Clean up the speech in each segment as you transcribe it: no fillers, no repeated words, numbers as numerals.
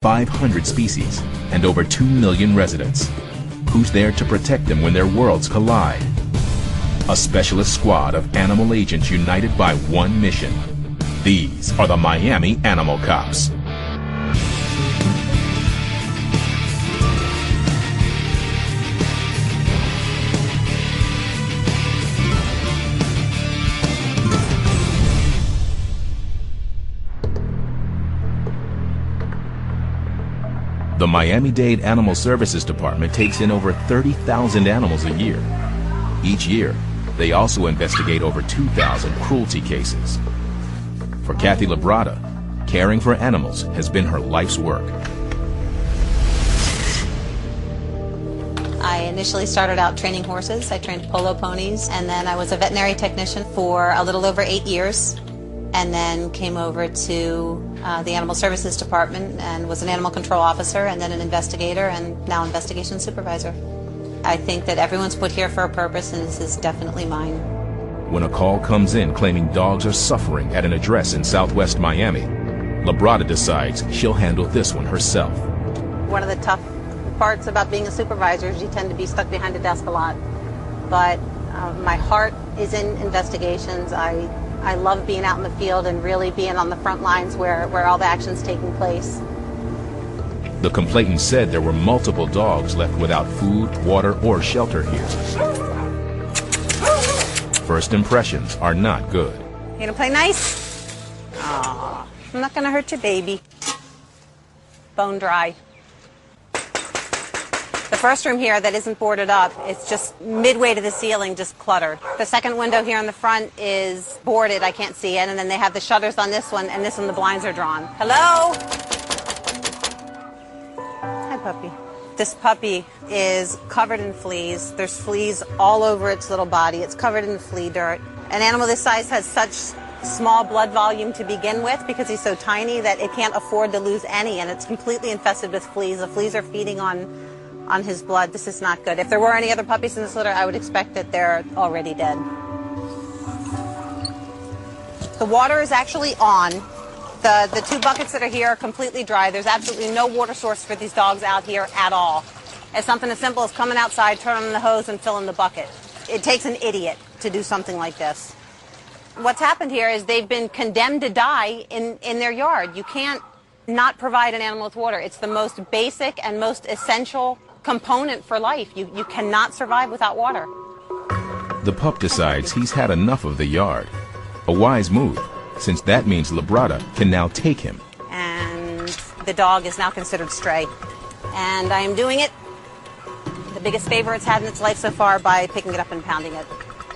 500 species, and over 2 million residents. Who's there to protect them when their worlds collide? A specialist squad of animal agents united by one mission. These are the Miami Animal Cops. The Miami-Dade Animal Services Department takes in over 30,000 animals a year. Each year, they also investigate over 2,000 cruelty cases. For Kathy Labrada, caring for animals has been her life's work. I initially started out training horses. I trained polo ponies, and then I was a veterinary technician for a little over 8 years, and then came over to the Animal Services Department and was an animal control officer, and then an investigator, and now investigation supervisor. I think that everyone's put here for a purpose, and this is definitely mine. When a call comes in claiming dogs are suffering at an address in Southwest Miami, Labrada decides she'll handle this one herself. One of the tough parts about being a supervisor is you tend to be stuck behind a desk a lot. But my heart is in investigations. I love being out in the field and really being on the front lines where all the action's taking place. The complainant said there were multiple dogs left without food, water, or shelter here. First impressions are not good. You gonna play nice? Aw, I'm not gonna hurt you, baby. Bone dry. The first room here that isn't boarded up, it's just midway to the ceiling, just cluttered. The second window here in the front is boarded, I can't see it, and then they have the shutters on this one, and this one the blinds are drawn. Hello? Hi, puppy. This puppy is covered in fleas. There's fleas all over its little body. It's covered in flea dirt. An animal this size has such small blood volume to begin with because he's so tiny that it can't afford to lose any, and it's completely infested with fleas. The fleas are feeding on his blood. This is not good. If there were any other puppies in this litter, I would expect that they're already dead. The water is actually on. The 2 buckets that are here are completely dry. There's absolutely no water source for these dogs out here at all. It's something as simple as coming outside, turning on the hose, and filling the bucket. It takes an idiot to do something like this. What's happened here is they've been condemned to die in their yard. You can't not provide an animal with water. It's the most basic and most essential component for life. You cannot survive without water. The pup decides he's had enough of the yard. A wise move, since that means Labrada can now take him. And the dog is now considered stray. And I am doing it the biggest favor it's had in its life so far by picking it up and pounding it.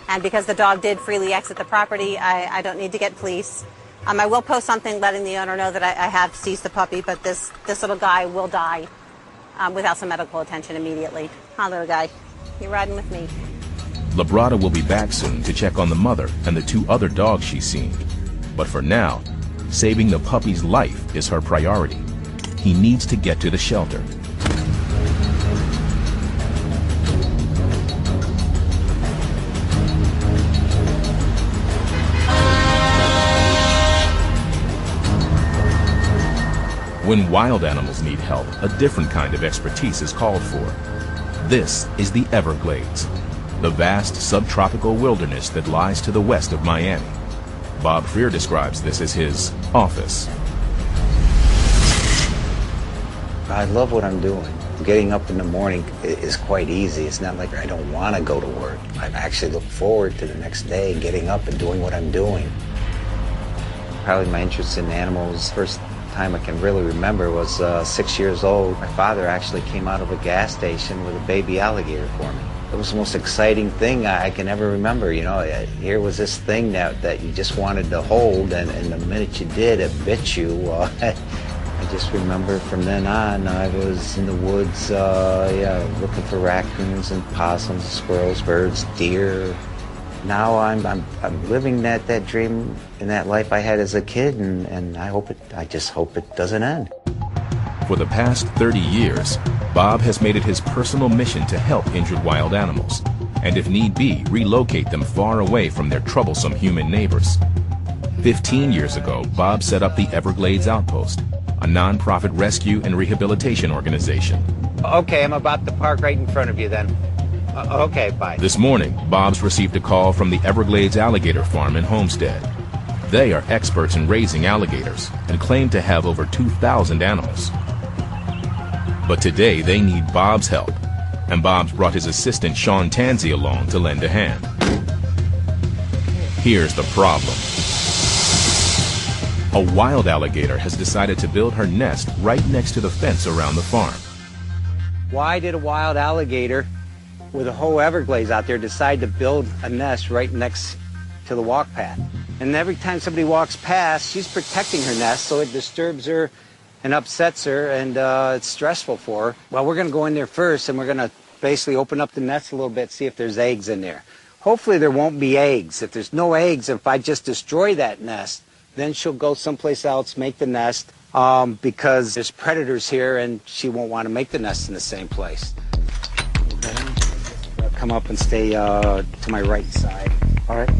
And because the dog did freely exit the property, I don't need to get police. I will post something letting the owner know that I have seized the puppy, but this little guy will die without some medical attention immediately. Hi, little guy. You're riding with me. Labrada will be back soon to check on the mother and the 2 other dogs she's seen. But for now, saving the puppy's life is her priority. He needs to get to the shelter. When wild animals need help, a different kind of expertise is called for. This is the Everglades, the vast subtropical wilderness that lies to the west of Miami. Bob Freer describes this as his office. I love what I'm doing. Getting up in the morning is quite easy. It's not like I don't want to go to work. I actually look forward to the next day, getting up and doing what I'm doing. Probably my interest in animals, first time I can really remember was 6 years old. My father actually came out of a gas station with a baby alligator for me. It was the most exciting thing I can ever remember. You know, here was this thing that you just wanted to hold, and the minute you did, it bit you. I just remember from then on, I was in the woods, looking for raccoons and possums, squirrels, birds, deer. Now I'm living that dream and that life I had as a kid, and I just hope it doesn't end. For the past 30 years, Bob has made it his personal mission to help injured wild animals, and if need be, relocate them far away from their troublesome human neighbors. 15 years ago, Bob set up the Everglades Outpost, a non-profit rescue and rehabilitation organization. Okay, I'm about to park right in front of you then. Okay, bye. This morning, Bob's received a call from the Everglades Alligator Farm in Homestead. They are experts in raising alligators and claim to have over 2,000 animals. But today they need Bob's help, and Bob's brought his assistant Sean Tansey along to lend a hand. Here's the problem. A wild alligator has decided to build her nest right next to the fence around the farm. Why did a wild alligator with a whole Everglades out there decide to build a nest right next to the walk path? And every time somebody walks past, she's protecting her nest, so it disturbs her and upsets her, and it's stressful for her. Well, we're going to go in there first, and we're going to basically open up the nest a little bit, see if there's eggs in there. Hopefully there won't be eggs. If there's no eggs, if I just destroy that nest, then she'll go someplace else, make the nest, because there's predators here, and she won't want to make the nest in the same place. I'll come up and stay to my right side. All right.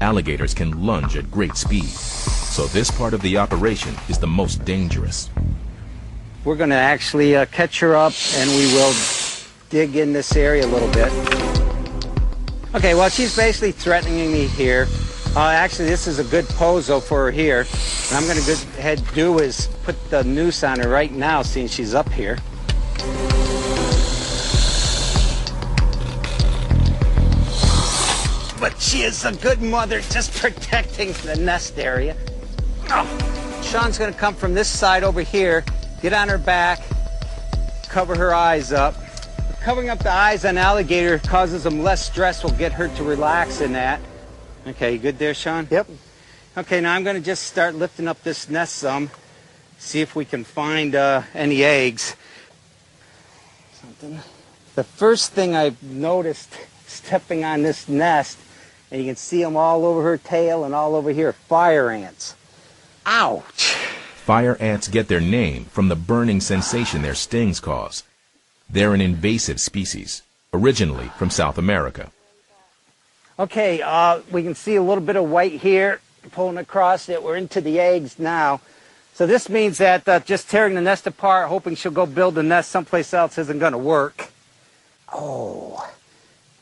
Alligators can lunge at great speed, so this part of the operation is the most dangerous. We're going to actually catch her up, and we will dig in this area a little bit. Okay, well, she's basically threatening me here. Actually, this is a good pose, though, for her here. What I'm going to go ahead and do is put the noose on her right now, seeing she's up here. But she is a good mother, just protecting the nest area. Oh. Sean's going to come from this side over here, get on her back, cover her eyes up. Covering up the eyes on alligator causes them less stress, will get her to relax in that. Okay, you good there, Sean? Yep. Okay, now I'm going to just start lifting up this nest some, see if we can find any eggs. The first thing I've noticed stepping on this nest, and you can see them all over her tail and all over here, fire ants. Ouch! Fire ants get their name from the burning sensation their stings cause. They're an invasive species, originally from South America. Okay, we can see a little bit of white here, pulling across it. We're into the eggs now. So this means that just tearing the nest apart, hoping she'll go build a nest someplace else isn't going to work. Oh,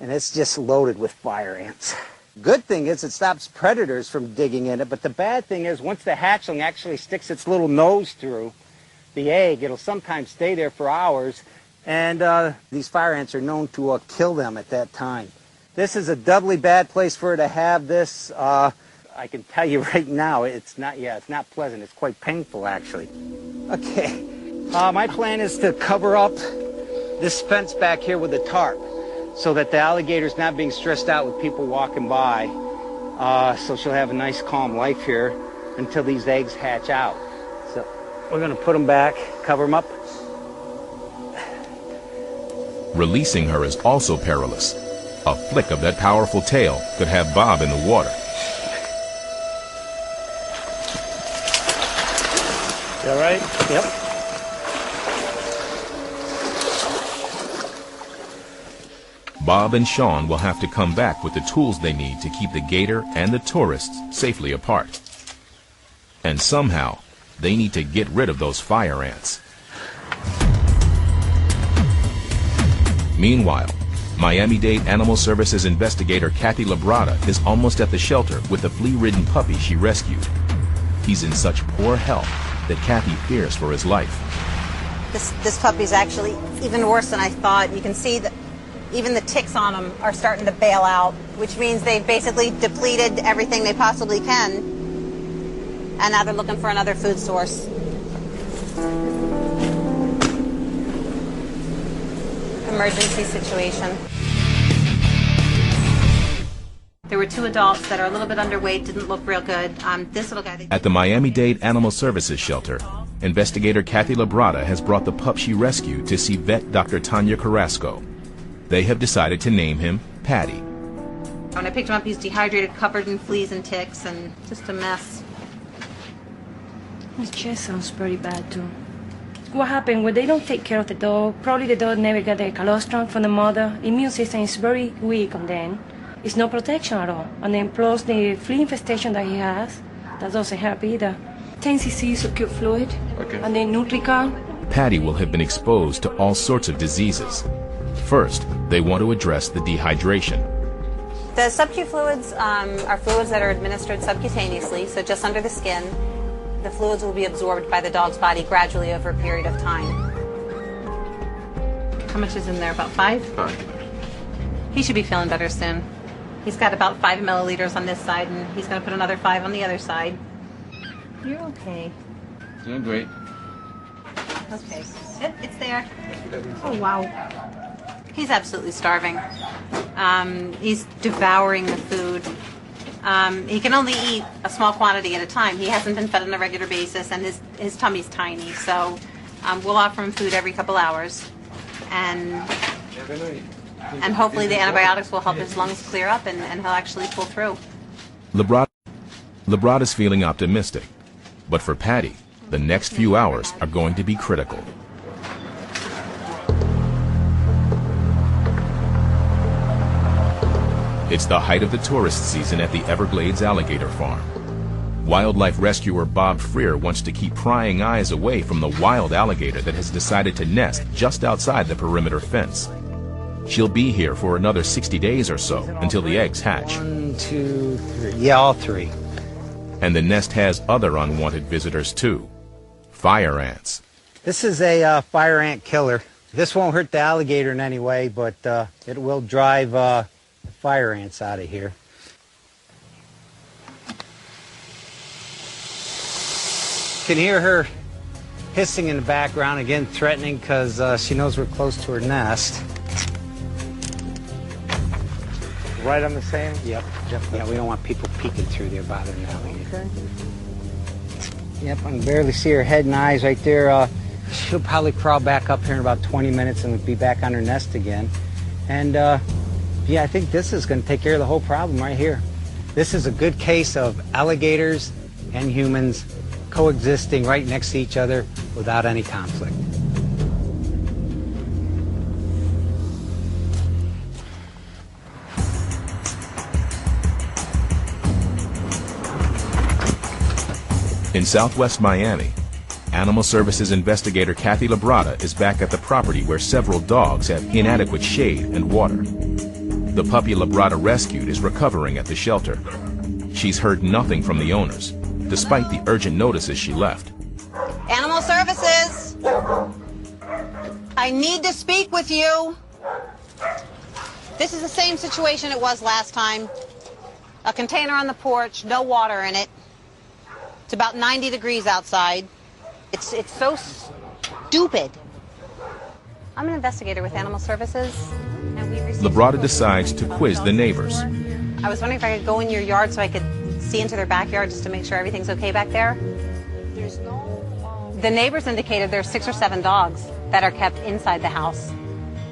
and it's just loaded with fire ants. Good thing is it stops predators from digging in it, but the bad thing is once the hatchling actually sticks its little nose through the egg, it'll sometimes stay there for hours, and these fire ants are known to kill them at that time. This is a doubly bad place for her to have this. I can tell you right now, it's not pleasant. It's quite painful, actually. Okay, my plan is to cover up this fence back here with a tarp so that the alligator's not being stressed out with people walking by. So she'll have a nice, calm life here until these eggs hatch out. So we're going to put them back, cover them up. Releasing her is also perilous. A flick of that powerful tail could have Bob in the water. You all right? Yep. Bob and Sean will have to come back with the tools they need to keep the gator and the tourists safely apart. And somehow, they need to get rid of those fire ants. Meanwhile, Miami-Dade Animal Services investigator Kathy Labrada is almost at the shelter with the flea-ridden puppy she rescued. He's in such poor health that Kathy fears for his life. This puppy's actually even worse than I thought. You can see that even the ticks on them are starting to bail out, which means they've basically depleted everything they possibly can, and now they're looking for another food source. Emergency situation. There were two adults that are a little bit underweight, didn't look real good. This little guy... At the Miami-Dade Animal Services Shelter, investigator Kathy Labrada has brought the pup she rescued to see vet Dr. Tanya Carrasco. They have decided to name him Patty. When I picked him up, he's dehydrated, covered in fleas and ticks, and just a mess. His chest sounds pretty bad, too. What happened when they don't take care of the dog? Probably the dog never got the colostrum from the mother. Immune system is very weak on them. It's no protection at all. And then plus the flea infestation that he has, that doesn't help either. 10 cc of cute fluid, Okay. and then Nutrica. Patty will have been exposed to all sorts of diseases. First, they want to address the dehydration. The sub-Q fluids are fluids that are administered subcutaneously, so just under the skin. The fluids will be absorbed by the dog's body gradually over a period of time. How much is in there? About 5? 5. He should be feeling better soon. He's got about 5 milliliters on this side, and he's going to put another 5 on the other side. You're okay. Doing great. Okay. Yep, it's there. Oh, wow. He's absolutely starving. He's devouring the food. He can only eat a small quantity at a time. He hasn't been fed on a regular basis, and his tummy's tiny. So we'll offer him food every couple hours. And hopefully the antibiotics will help his lungs clear up, and he'll actually pull through. Labrada's feeling optimistic. But for Patty, the next few hours are going to be critical. It's the height of the tourist season at the Everglades Alligator Farm. Wildlife rescuer Bob Freer wants to keep prying eyes away from the wild alligator that has decided to nest just outside the perimeter fence. She'll be here for another 60 days or so until the eggs hatch. 1, 2, 3. Yeah, all 3. And the nest has other unwanted visitors too. Fire ants. This is a fire ant killer. This won't hurt the alligator in any way, but it will drive the fire ants out of here. You can hear her hissing in the background, again threatening because she knows we're close to her nest. Right on the same? Yep. Yeah, we don't want people peeking through there bothering the alligator. Okay. Yep, I can barely see her head and eyes right there. She'll probably crawl back up here in about 20 minutes and be back on her nest again. And yeah, I think this is going to take care of the whole problem right here. This is a good case of alligators and humans coexisting right next to each other without any conflict. In southwest Miami, Animal Services investigator Kathy Labrada is back at the property where several dogs have inadequate shade and water. The puppy Labrada rescued is recovering at the shelter. She's heard nothing from the owners, despite the urgent notices she left. Animal Services! I need to speak with you. This is the same situation it was last time. A container on the porch, no water in it. It's about 90 degrees outside. It's so stupid. I'm an investigator with Animal Services. And we received Labrada decides to quiz the neighbors. I was wondering if I could go in your yard so I could see into their backyard just to make sure everything's okay back there. The neighbors indicated there's 6 or 7 dogs that are kept inside the house.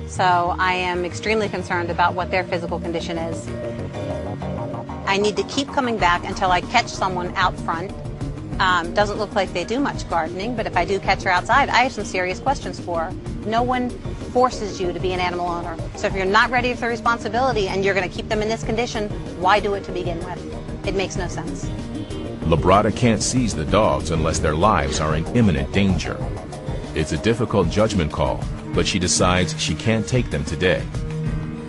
So I am extremely concerned about what their physical condition is. I need to keep coming back until I catch someone out front. Doesn't look like they do much gardening, but if I do catch her outside, I have some serious questions for her. No one forces you to be an animal owner. So if you're not ready for the responsibility and you're going to keep them in this condition, why do it to begin with? It makes no sense. Labrada can't seize the dogs unless their lives are in imminent danger. It's a difficult judgment call, but she decides she can't take them today.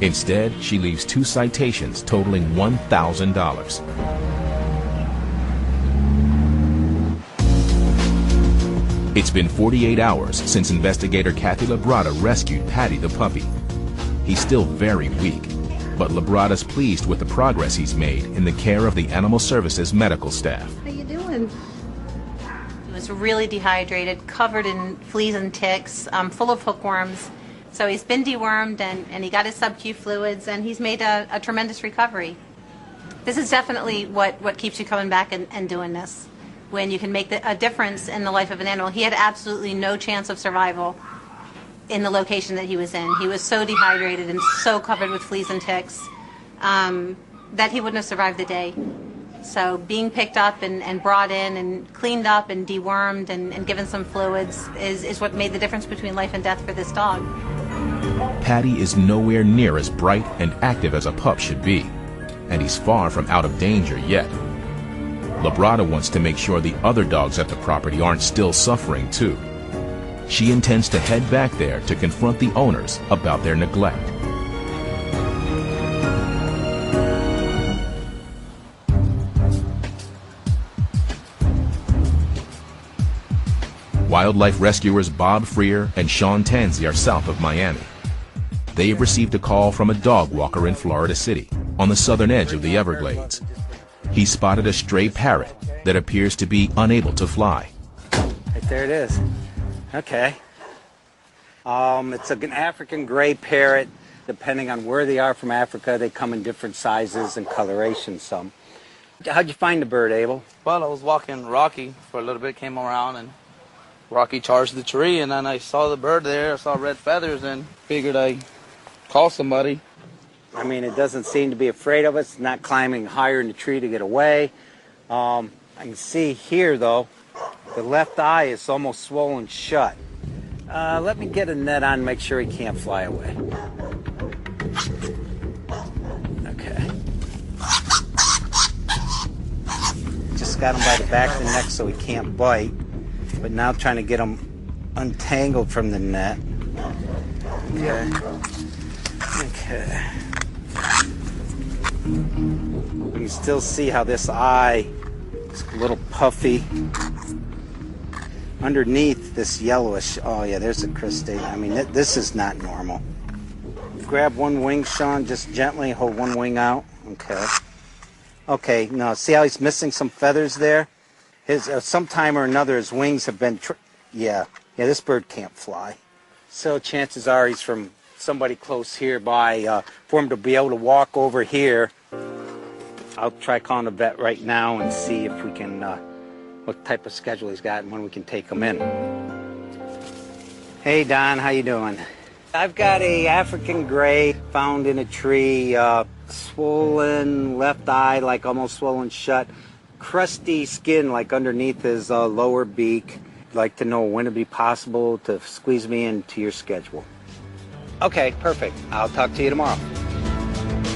Instead, she leaves 2 citations totaling $1,000. It's been 48 hours since investigator Kathy Labrada rescued Patty the puppy. He's still very weak, but Labrada's pleased with the progress he's made in the care of the Animal Services medical staff. How you doing? He was really dehydrated, covered in fleas and ticks, full of hookworms. So he's been dewormed and he got his sub-Q fluids and he's made a tremendous recovery. This is definitely what keeps you coming back and doing this. When you can make a difference in the life of an animal. He had absolutely no chance of survival in the location that he was in. He was so dehydrated and so covered with fleas and ticks that he wouldn't have survived the day. So being picked up and brought in and cleaned up and dewormed and given some fluids is what made the difference between life and death for this dog. Patty is nowhere near as bright and active as a pup should be, and he's far from out of danger yet. Labrada wants to make sure the other dogs at the property aren't still suffering too. She intends to head back there to confront the owners about their neglect. Wildlife rescuers Bob Freer and Sean Tanzi are south of Miami. They've received a call from a dog walker in Florida City, on the southern edge of the Everglades. He spotted a stray parrot that appears to be unable to fly. Right there it is. Okay. It's an African gray parrot. Depending on where they are from Africa, they come in different sizes and colorations some. How'd you find the bird, Abel? Well, I was walking Rocky for a little bit, came around, and Rocky charged the tree, and then I saw the bird there. I saw red feathers and figured I'd call somebody. I mean, it doesn't seem to be afraid of us. It's not climbing higher in the tree to get away. I can see here, though, the left eye is almost swollen shut. Let me get a net on and make sure he can't fly away. Okay. Just got him by the back of the neck so he can't bite. But now trying to get him untangled from the net. Okay. Okay. You can still see how this eye is a little puffy. Underneath this yellowish, oh yeah, there's a crustacea. I mean, this is not normal. Grab one wing, Sean, just gently hold one wing out. Okay. Okay, now see how he's missing some feathers there? His sometime or another, his wings have been, yeah, this bird can't fly. So chances are he's from somebody close here by, for him to be able to walk over here. I'll try calling the vet right now and see if we can, what type of schedule he's got and when we can take him in. Hey Don, how you doing? I've got a African gray found in a tree, swollen left eye, like almost swollen shut. Crusty skin like underneath his lower beak. I'd like to know when it'd be possible to squeeze me into your schedule. Okay, perfect. I'll talk to you tomorrow.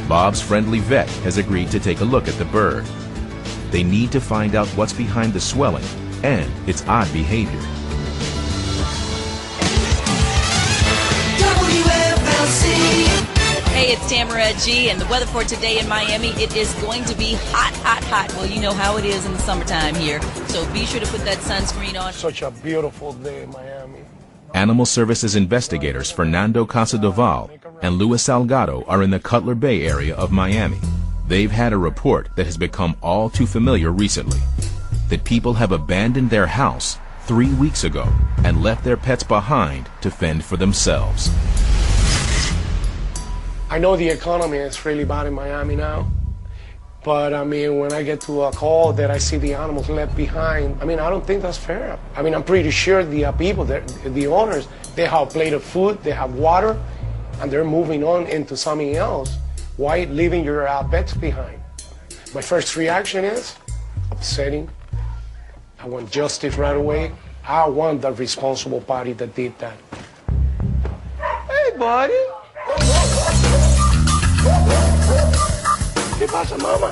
Bob's friendly vet has agreed to take a look at the bird. They need to find out what's behind the swelling and its odd behavior. Hey, it's Tamara G, and the weather for today in Miami, it is going to be hot, hot, hot. Well, you know how it is in the summertime here, so be sure to put that sunscreen on. Such a beautiful day in Miami. Animal Services investigators Fernando Casadoval and Luis Salgado are in the Cutler Bay area of Miami. They've had a report that has become all too familiar recently, that people have abandoned their house 3 weeks ago and left their pets behind to fend for themselves. I know the economy is really bad in Miami now, but I mean, when I get to a call that I see the animals left behind, I mean, I don't think that's fair. I mean, I'm pretty sure the people, the owners, they have a plate of food, they have water, and they're moving on into something else. Why leaving your pets behind? My first reaction is upsetting. I want justice right away. I want the responsible party that did that. Hey, buddy. ¿Qué pasa, mama?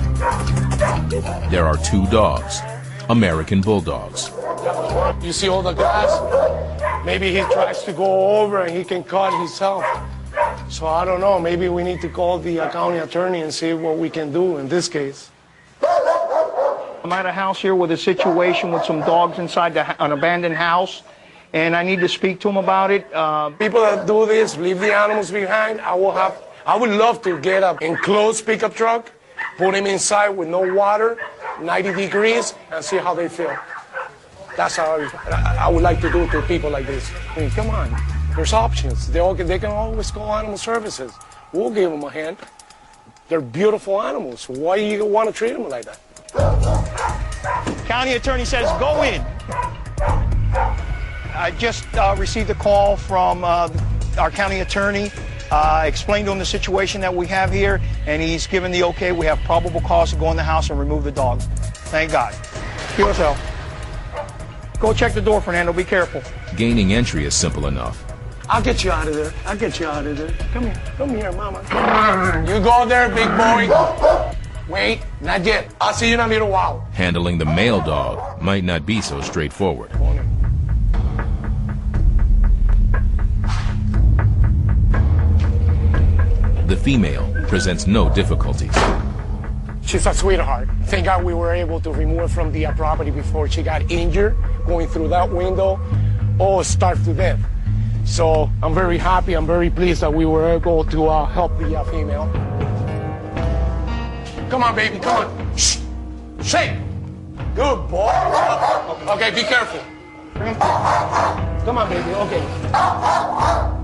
There are two dogs, American Bulldogs. You see all the grass? Maybe he tries to go over and he can cut himself. So I don't know, maybe we need to call the county attorney and see what we can do in this case. I'm at a house here with a situation with some dogs inside an abandoned house, and I need to speak to them about it. People that do this, leave the animals behind, I would love to get an enclosed pickup truck, put them inside with no water, 90 degrees, and see how they feel. That's how I would like to do to people like this. I mean, come on, there's options. They can always call Animal Services. We'll give them a hand. They're beautiful animals. Why do you want to treat them like that? County attorney says go in. I just received a call from our county attorney. Explained to him the situation that we have here, and he's given the okay. We have probable cause to go in the house and remove the dogs. Thank God. QSL. Go check the door, Fernando. Be careful. Gaining entry is simple enough. I'll get you out of there. I'll get you out of there. Come here, mama. You go there, big boy. Wait. Not yet. I'll see you in a little while. Handling the male dog might not be so straightforward. The female presents no difficulties. She's a sweetheart. Thank God we were able to remove her from the property before she got injured, going through that window, or starved to death. So I'm very happy, I'm very pleased that we were able to help the female. Come on, baby, come on. Shh. Shake. Good boy. Okay, be careful. Come on, baby, okay.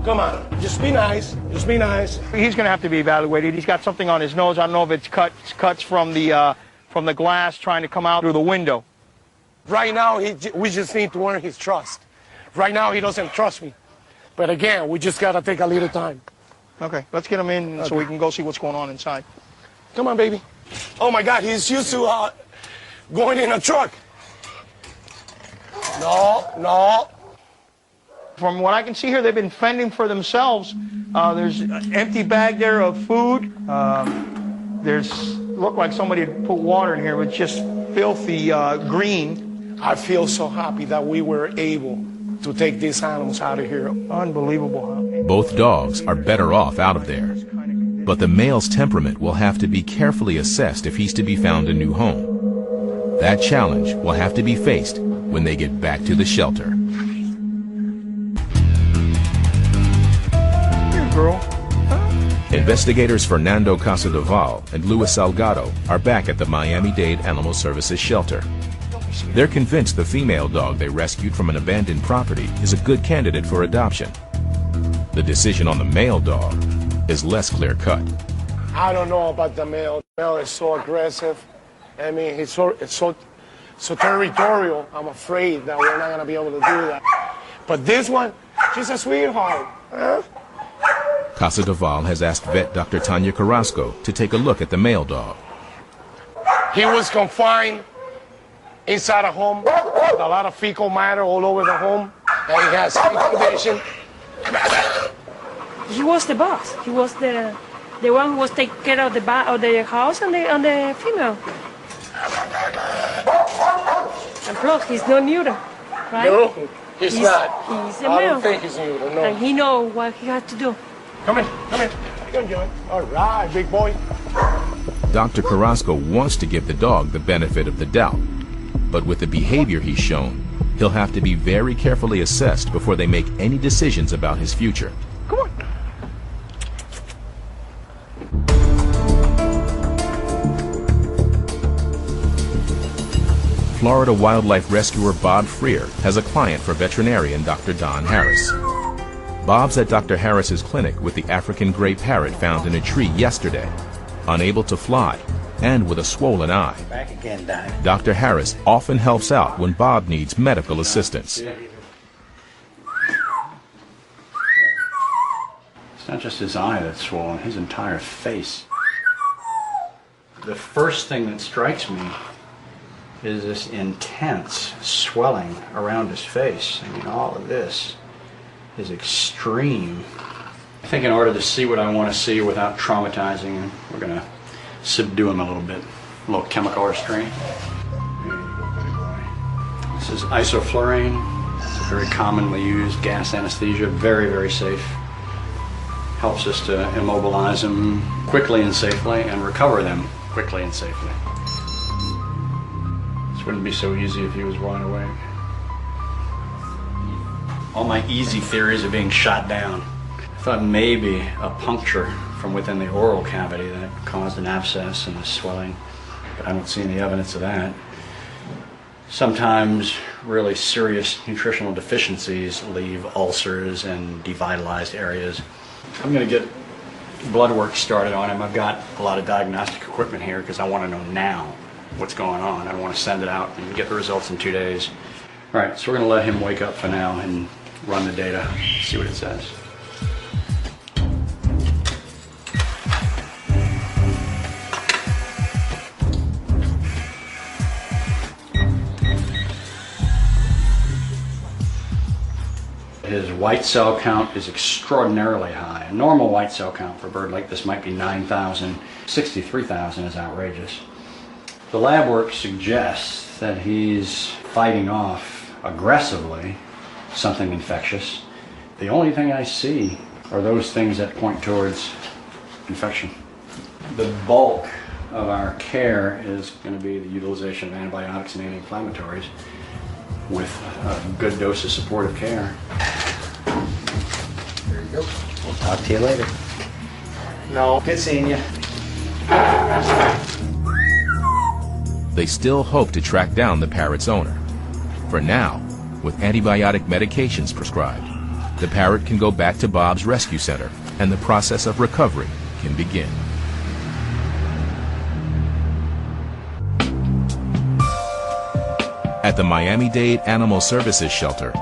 Come on, just be nice, just be nice. He's going to have to be evaluated. He's got something on his nose. I don't know if it's cuts from the glass trying to come out through the window. Right now, we just need to earn his trust. Right now, he doesn't trust me. But again, we just got to take a little time. Okay, let's get him in so we can go see what's going on inside. Come on, baby. Oh, my God, he's used to going in a truck. No. From what I can see here, they've been fending for themselves. There's an empty bag there of food. Looked like somebody had put water in here, but just filthy green. I feel so happy that we were able to take these animals out of here. Unbelievable. Both dogs are better off out of there. But the male's temperament will have to be carefully assessed if he's to be found a new home. That challenge will have to be faced when they get back to the shelter. Girl. Investigators Fernando Casadoval and Luis Salgado are back at the Miami-Dade Animal Services shelter. They're convinced the female dog they rescued from an abandoned property is a good candidate for adoption. The decision on the male dog is less clear-cut. I don't know about the male. The male is so aggressive. I mean, it's so territorial. I'm afraid that we're not going to be able to do that. But this one, she's a sweetheart. Huh? Casadoval has asked vet Dr. Tanya Carrasco to take a look at the male dog. He was confined inside a home with a lot of fecal matter all over the home, and he has skin condition. He was the boss. He was the one who was taking care of the house and the female. And plus, he's not neuter, right? No, he's not. He's a male. I don't think he's neuter, no. And he knows what he has to do. Come in, come in. Come John. All right, big boy. Dr. Carrasco wants to give the dog the benefit of the doubt, but with the behavior he's shown, he'll have to be very carefully assessed before they make any decisions about his future. Come on. Florida wildlife rescuer Bob Freer has a client for veterinarian Dr. Don Harris. Bob's at Dr. Harris's clinic with the African gray parrot found in a tree yesterday, unable to fly and with a swollen eye. Back again, Don. Dr. Harris often helps out when Bob needs medical assistance. It's not just his eye that's swollen, his entire face. The first thing that strikes me is this intense swelling around his face. I mean, all of this is extreme. I think in order to see what I want to see without traumatizing him, we're going to subdue him a little bit. A little chemical restraint. There you go, good boy. This is isoflurane. It's a very commonly used gas anesthesia, very, very safe. Helps us to immobilize them quickly and safely and recover them quickly and safely. This wouldn't be so easy if he was wide awake. All my easy theories are being shot down. I thought maybe a puncture from within the oral cavity that caused an abscess and the swelling, but I don't see any evidence of that. Sometimes really serious nutritional deficiencies leave ulcers and devitalized areas. I'm going to get blood work started on him. I've got a lot of diagnostic equipment here because I want to know now what's going on. I don't want to send it out and get the results in 2 days. All right, so we're going to let him wake up for now and run the data, see what it says. His white cell count is extraordinarily high. A normal white cell count for a bird like this might be 9,000. 63,000 is outrageous. The lab work suggests that he's fighting off aggressively something infectious. The only thing I see are those things that point towards infection. The bulk of our care is going to be the utilization of antibiotics and anti-inflammatories with a good dose of supportive care. There you go. We'll talk to you later. No. Good seeing you. They still hope to track down the parrot's owner. For now, with antibiotic medications prescribed, the parrot can go back to Bob's Rescue Center and the process of recovery can begin. At the Miami-Dade Animal Services Shelter,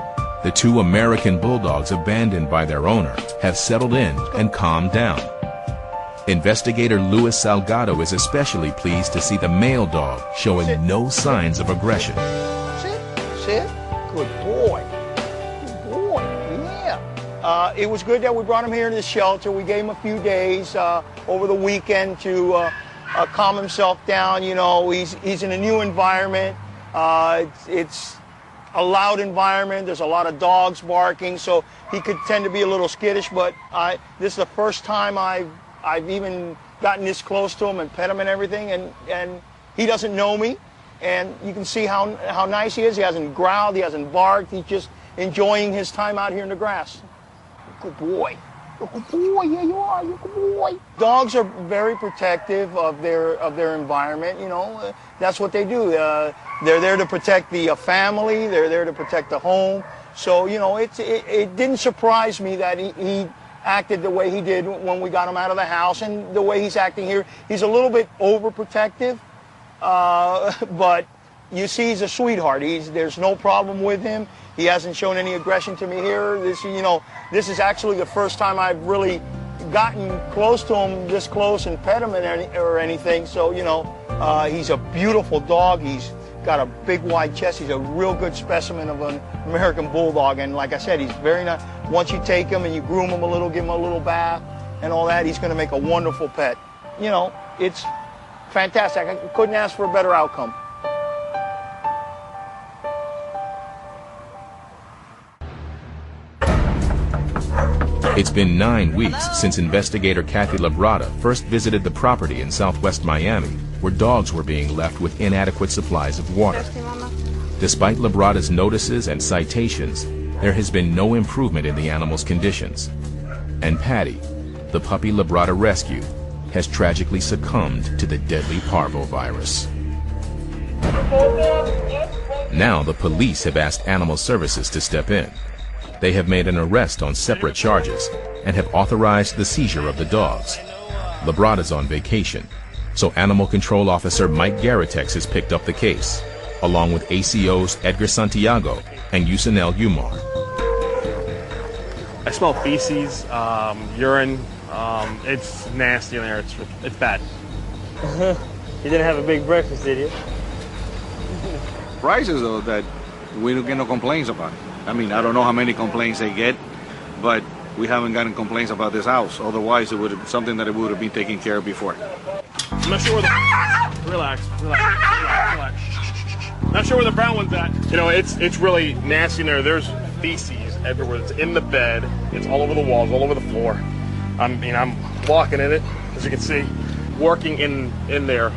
the 2 American bulldogs abandoned by their owner have settled in and calmed down. Investigator Luis Salgado is especially pleased to see the male dog showing no signs of aggression. Sit. Good boy. Good boy. Yeah. It was good that we brought him here to the shelter. We gave him a few days over the weekend to calm himself down. You know, he's in a new environment. It's a loud environment. There's a lot of dogs barking, so he could tend to be a little skittish. But this is the first time I've even gotten this close to him and pet him and everything, and he doesn't know me. And you can see how nice he is. He hasn't growled, he hasn't barked. He's just enjoying his time out here in the grass. Good boy. Good boy. Yeah, you are. You're a good boy. Dogs are very protective of their environment. You know, that's what they do. They're there to protect the family. They're there to protect the home. So, you know, it didn't surprise me that he acted the way he did when we got him out of the house, and the way he's acting here. He's a little bit overprotective. But you see, he's a sweetheart. There's no problem with him. He hasn't shown any aggression to me here. This is actually the first time I've really gotten close to him, this close, and pet him or anything. So, you know, he's a beautiful dog. He's got a big, wide chest. He's a real good specimen of an American Bulldog. And like I said, he's very nice. Once you take him and you groom him a little, give him a little bath and all that, he's going to make a wonderful pet. You know, it's fantastic. I couldn't ask for a better outcome. It's been 9 weeks since investigator Kathy Labrada first visited the property in southwest Miami, where dogs were being left with inadequate supplies of water. Despite Labrada's notices and citations, there has been no improvement in the animal's conditions. And Patty, the puppy Labrada rescued, has tragically succumbed to the deadly parvovirus. Now the police have asked Animal Services to step in. They have made an arrest on separate charges and have authorized the seizure of the dogs. Labrada's on vacation, so Animal Control Officer Mike Garritex has picked up the case, along with ACOs Edgar Santiago and Yusinel Umar. I smell feces, urine. It's nasty in there. It's bad. You didn't have a big breakfast, did you? Prices, though, that we don't get no complaints about it. I mean, I don't know how many complaints they get, but we haven't gotten complaints about this house. Otherwise, it would have something that it would have been taken care of before. I'm not sure where the... Relax. Not sure where the brown one's at. You know, it's really nasty in there. There's feces everywhere. It's in the bed. It's all over the walls, all over the floor. I'm walking in it, as you can see, working in there,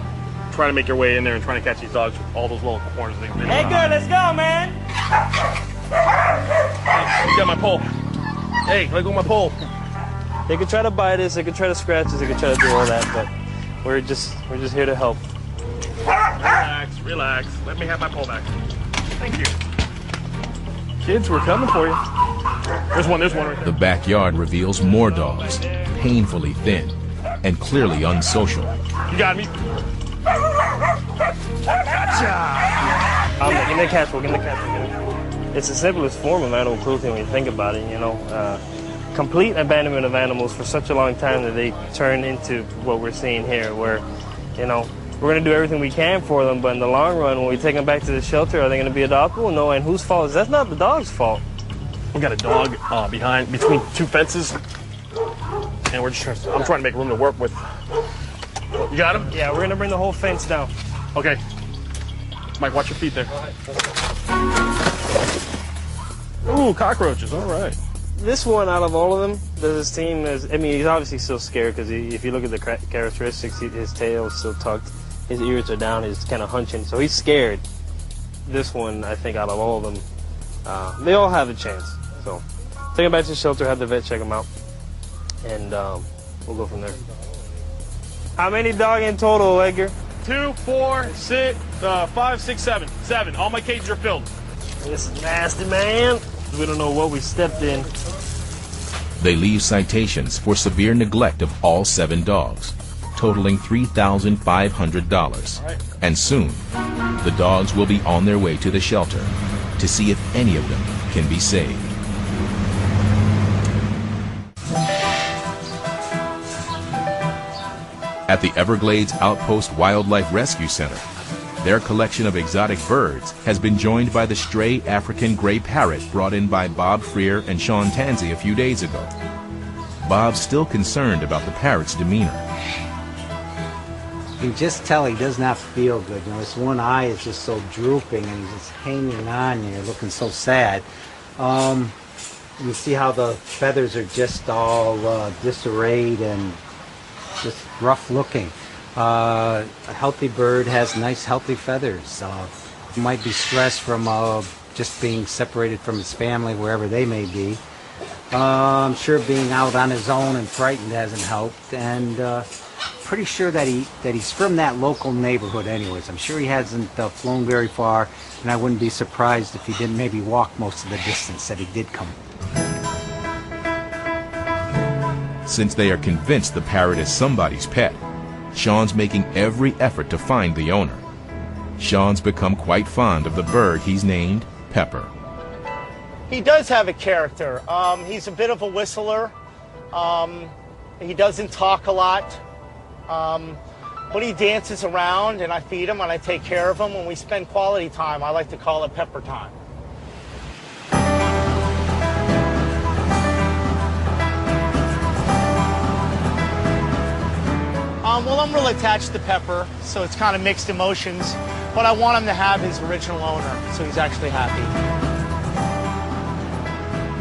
trying to make your way in there and trying to catch these dogs with all those little corners. Hey, good, let's go, man. Hey, you got my pole. Hey, let go of my pole. They could try to bite us, they could try to scratch us, they could try to do all that, but we're just here to help. Relax. Let me have my pole back. Thank you. Kids, we're coming for you. There's one right there. The backyard reveals more dogs, painfully thin and clearly unsocial. You got me. Gotcha! Give me the catch, give me the catch. It's the simplest form of animal cruelty when you think about it, you know. Complete abandonment of animals for such a long time that they turn into what we're seeing here, where, you know, we're going to do everything we can for them, but in the long run, when we take them back to the shelter, are they going to be adoptable? No, and whose fault is that? That's not the dog's fault. We got a dog between two fences, and I'm trying to make room to work with. You got him? Yeah, we're going to bring the whole fence down. Okay. Mike, watch your feet there. Ooh, cockroaches. All right. This one, out of all of them, this team is, I mean, he's obviously still scared because if you look at the characteristics, his tail is still tucked, his ears are down, he's kind of hunching, so he's scared. This one, I think, out of all of them, they all have a chance. So take him back to the shelter, have the vet check him out, and we'll go from there. How many dog in total, Edgar? 2, 4, 6, 5, 6, 7. 7. All my cages are filled. This is nasty, man. We don't know what we stepped in. They leave citations for severe neglect of all 7 dogs, totaling $3,500. And soon, the dogs will be on their way to the shelter to see if any of them can be saved. At the Everglades Outpost Wildlife Rescue Center, their collection of exotic birds has been joined by the stray African gray parrot brought in by Bob Freer and Sean Tansey a few days ago. Bob's still concerned about the parrot's demeanor. You can just tell he does not feel good. You know, his one eye is just so drooping and he's just hanging on there, looking so sad. You see how the feathers are just all disarrayed and just rough looking. A healthy bird has nice healthy feathers. Might be stressed from just being separated from his family wherever they may be. I'm sure being out on his own and frightened hasn't helped, and pretty sure that he's from that local neighborhood anyways. I'm sure he hasn't flown very far, and I wouldn't be surprised if he didn't maybe walk most of the distance that he did come. Since they are convinced the parrot is somebody's pet, Sean's making every effort to find the owner. Sean's become quite fond of the bird he's named Pepper. He does have a character. He's a bit of a whistler. He doesn't talk a lot. But he dances around, and I feed him and I take care of him. When we spend quality time, I like to call it Pepper time. Well, I'm really attached to Pepper, so it's kind of mixed emotions. But I want him to have his original owner, so he's actually happy.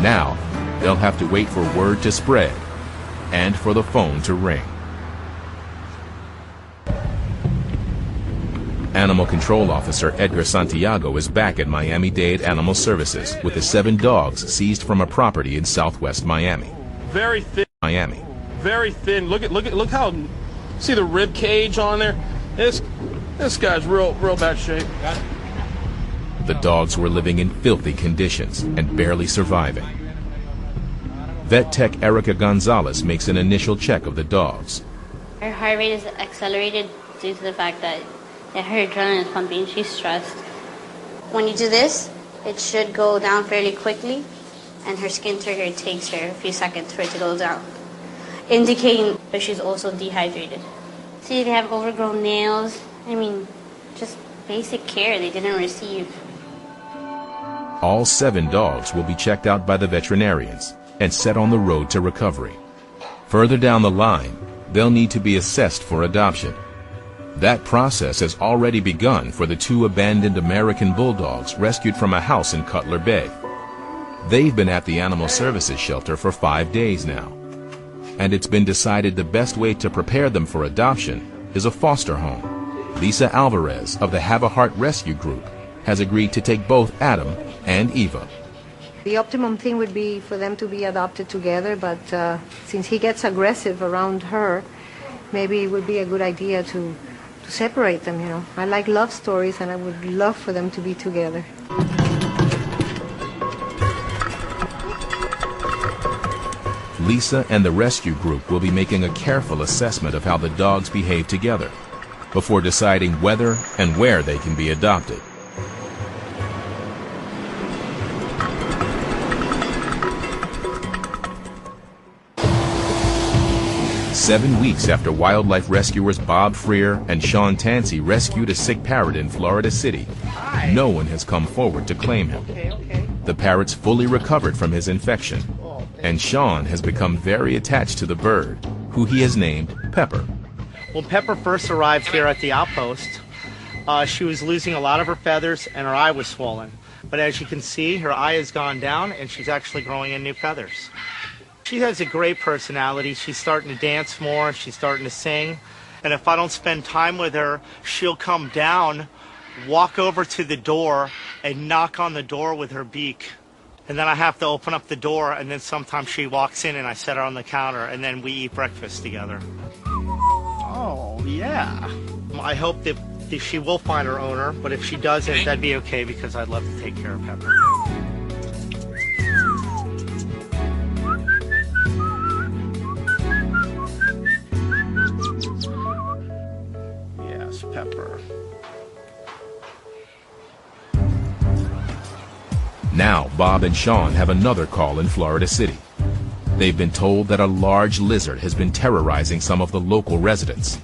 Now, they'll have to wait for word to spread and for the phone to ring. Animal Control Officer Edgar Santiago is back at Miami-Dade Animal Services with the 7 dogs seized from a property in southwest Miami. Very thin. Miami. Very thin. Look how. See the rib cage on there? This guy's real bad shape. The dogs were living in filthy conditions and barely surviving. Vet tech Erica Gonzalez makes an initial check of the dogs. Her heart rate is accelerated due to the fact that her adrenaline is pumping. She's stressed. When you do this, it should go down fairly quickly, and her skin trigger takes her a few seconds for it to go down, indicating that she's also dehydrated. See, they have overgrown nails. I mean, just basic care they didn't receive. All 7 dogs will be checked out by the veterinarians and set on the road to recovery. Further down the line, they'll need to be assessed for adoption. That process has already begun for the 2 abandoned American bulldogs rescued from a house in Cutler Bay. They've been at the Animal Services shelter for 5 days now, and it's been decided the best way to prepare them for adoption is a foster home. Lisa Alvarez of the Have a Heart Rescue Group has agreed to take both Adam and Eva. The optimum thing would be for them to be adopted together, but since he gets aggressive around her, maybe it would be a good idea to separate them, you know. I like love stories, and I would love for them to be together. Lisa and the rescue group will be making a careful assessment of how the dogs behave together before deciding whether and where they can be adopted. Seven weeks after wildlife rescuers Bob Freer and Sean Tansey rescued a sick parrot in Florida City, no one has come forward to claim him. The parrot's fully recovered from his infection, and Sean has become very attached to the bird, who he has named Pepper. When Pepper first arrived here at the outpost, she was losing a lot of her feathers and her eye was swollen. But as you can see, her eye has gone down and she's actually growing in new feathers. She has a great personality. She's starting to dance more. She's starting to sing. And if I don't spend time with her, she'll come down, walk over to the door, and knock on the door with her beak. And then I have to open up the door, and then sometimes she walks in and I set her on the counter, and then we eat breakfast together. Oh, yeah. I hope that she will find her owner, but if she doesn't, that'd be okay because I'd love to take care of Pepper. Yes, Pepper. Now, Bob and Sean have another call in Florida City. They've been told that a large lizard has been terrorizing some of the local residents.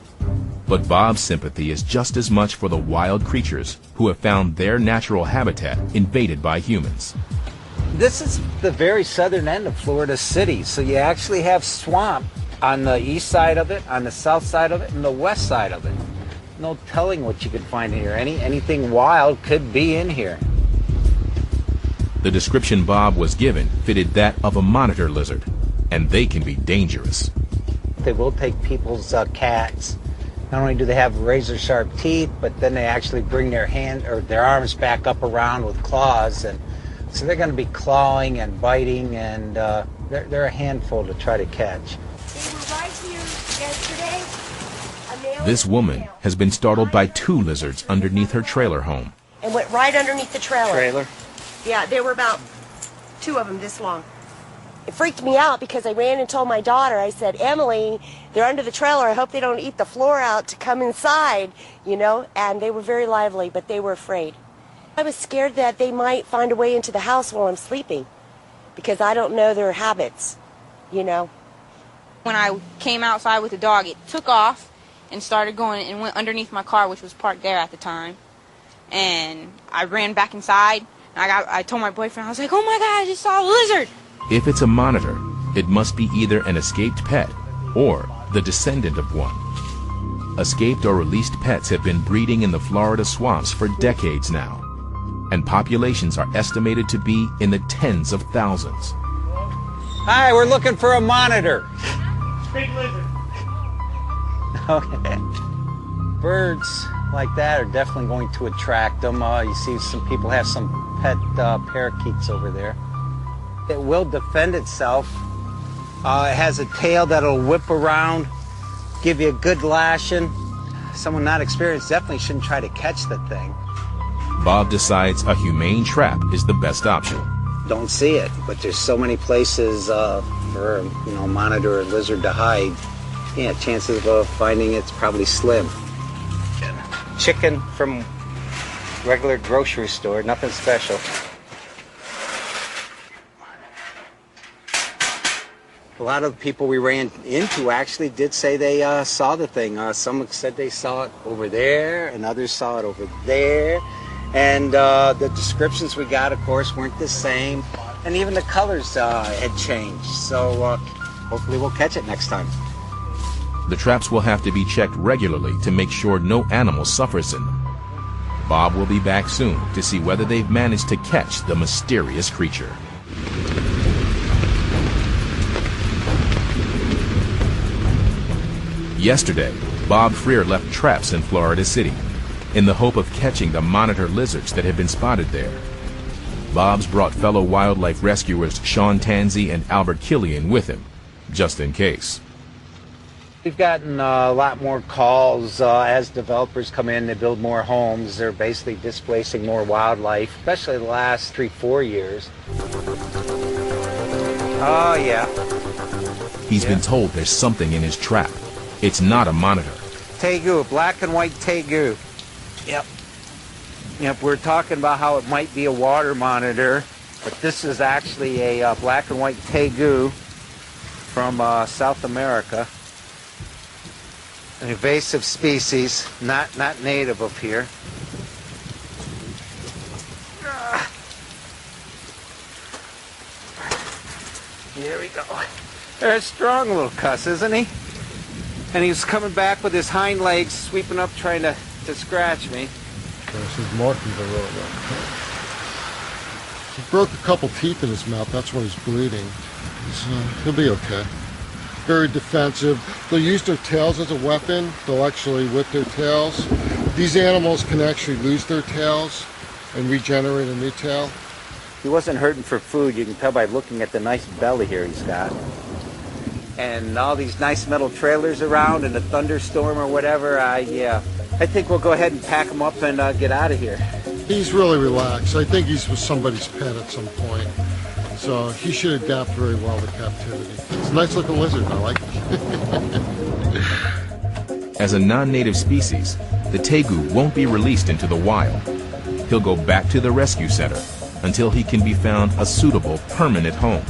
But Bob's sympathy is just as much for the wild creatures who have found their natural habitat invaded by humans. This is the very southern end of Florida City, so you actually have swamp on the east side of it, on the south side of it, and the west side of it. No telling what you could find here. Anything wild could be in here. The description Bob was given fitted that of a monitor lizard, and they can be dangerous. They will take people's cats. Not only do they have razor-sharp teeth, but then they actually bring their hand or their arms back up around with claws, and so they're going to be clawing and biting, and they're a handful to try to catch. They were right here yesterday. This woman has been startled by 2 lizards underneath her trailer home. And went right underneath the trailer. Trailer? Yeah, there were about 2 of them this long. It freaked me out because I ran and told my daughter, I said, Emily, they're under the trailer. I hope they don't eat the floor out to come inside, you know, and they were very lively, but they were afraid. I was scared that they might find a way into the house while I'm sleeping because I don't know their habits, you know. When I came outside with the dog, it took off and started going and went underneath my car, which was parked there at the time. And I ran back inside, and I told my boyfriend, I was like, oh my God, I just saw a lizard. If it's a monitor, it must be either an escaped pet or the descendant of one. Escaped or released pets have been breeding in the Florida swamps for decades now, and populations are estimated to be in the tens of thousands. Hi, we're looking for a monitor. Big lizard. Okay. Birds like that are definitely going to attract them. You see some people have some pet parakeets over there. It will defend itself. It has a tail that'll whip around, give you a good lashing. Someone not experienced definitely shouldn't try to catch the thing. Bob decides a humane trap is the best option. Don't see it, but there's so many places for a monitor or lizard to hide. Yeah, chances of finding it's probably slim. Chicken from regular grocery store, nothing special. A lot of the people we ran into actually did say they saw the thing. Some said they saw it over there, and others saw it over there. And the descriptions we got, of course, weren't the same. And even the colors had changed. So hopefully we'll catch it next time. The traps will have to be checked regularly to make sure no animal suffers in them. Bob will be back soon to see whether they've managed to catch the mysterious creature. Yesterday, Bob Freer left traps in Florida City in the hope of catching the monitor lizards that had been spotted there. Bob's brought fellow wildlife rescuers Sean Tanzi and Albert Killian with him, just in case. We've gotten a lot more calls as developers come in, they build more homes. They're basically displacing more wildlife, especially the last 3-4 years. Oh, yeah. He's been told there's something in his trap. It's not a monitor. Tegu, black and white Tegu. Yep, we're talking about how it might be a water monitor, but this is actually a black and white Tegu from South America. An invasive species, not native of here. Here we go. They're a strong little cuss, isn't he? And he's coming back with his hind legs, sweeping up, trying to scratch me. There's his markings are really well. He broke a couple teeth in his mouth. That's why he's bleeding. He'll be okay. Very defensive. They'll use their tails as a weapon. They'll actually whip their tails. These animals can actually lose their tails and regenerate a new tail. He wasn't hurting for food. You can tell by looking at the nice belly here he's got. And all these nice metal trailers around and a thunderstorm or whatever. I think we'll go ahead and pack him up and get out of here. He's really relaxed. I think he's with somebody's pet at some point. So he should adapt very well to captivity. It's a nice looking lizard. I like it. As a non-native species, the tegu won't be released into the wild. He'll go back to the rescue center until he can be found a suitable permanent home.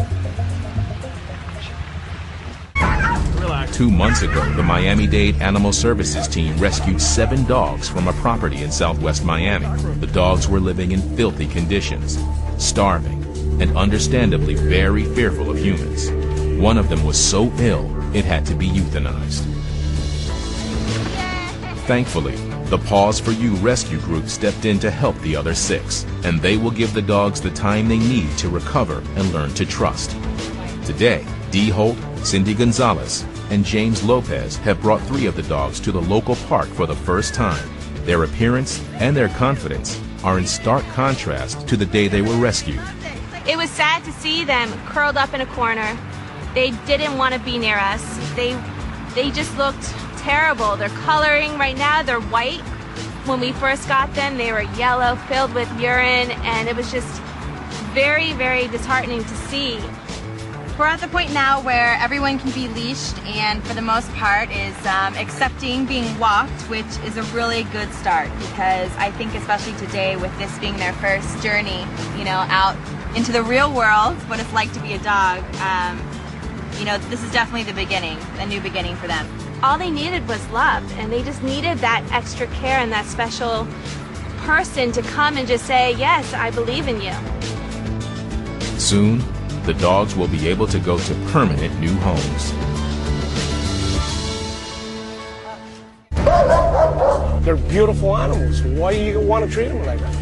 2 months ago, the Miami-Dade Animal Services team rescued 7 dogs from a property in southwest Miami. The dogs were living in filthy conditions, starving, and understandably very fearful of humans. One of them was so ill, it had to be euthanized. Thankfully, the Paws for You rescue group stepped in to help the other 6, and they will give the dogs the time they need to recover and learn to trust. Today, Dee Holt, Cindy Gonzalez, and James Lopez have brought 3 of the dogs to the local park for the first time. Their appearance and their confidence are in stark contrast to the day they were rescued. It was sad to see them curled up in a corner. They didn't want to be near us. They just looked terrible. They're coloring right now, they're white. When we first got them, they were yellow, filled with urine, and it was just very, very disheartening to see. We're at the point now where everyone can be leashed and for the most part is accepting being walked, which is a really good start because I think especially today with this being their first journey, out into the real world, what it's like to be a dog, this is definitely the beginning, a new beginning for them. All they needed was love, and they just needed that extra care and that special person to come and just say, yes, I believe in you. Soon, the dogs will be able to go to permanent new homes. They're beautiful animals. Why do you want to treat them like that?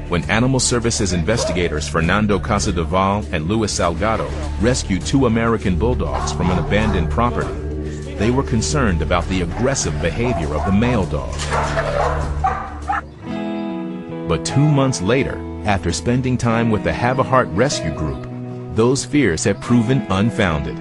When Animal Services investigators Fernando Casadoval and Luis Salgado rescued 2 American bulldogs from an abandoned property, they were concerned about the aggressive behavior of the male dog. But 2 months later, after spending time with the Have a Heart Rescue Group, those fears have proven unfounded.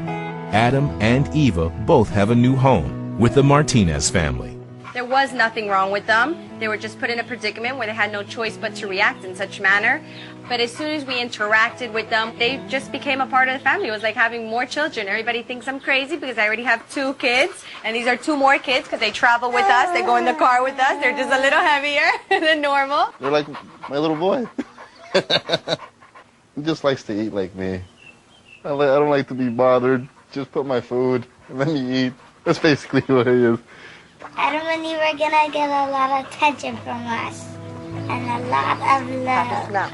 Adam and Eva both have a new home with the Martinez family. There was nothing wrong with them. They were just put in a predicament where they had no choice but to react in such manner. But as soon as we interacted with them, they just became a part of the family. It was like having more children. Everybody thinks I'm crazy because I already have 2 kids. And these are 2 more kids because they travel with us. They go in the car with us. They're just a little heavier than normal. They're like my little boy. He just likes to eat like me. I don't like to be bothered. Just put my food and let me eat. That's basically what he is. Adam and Eve are gonna get a lot of attention from us and a lot of love.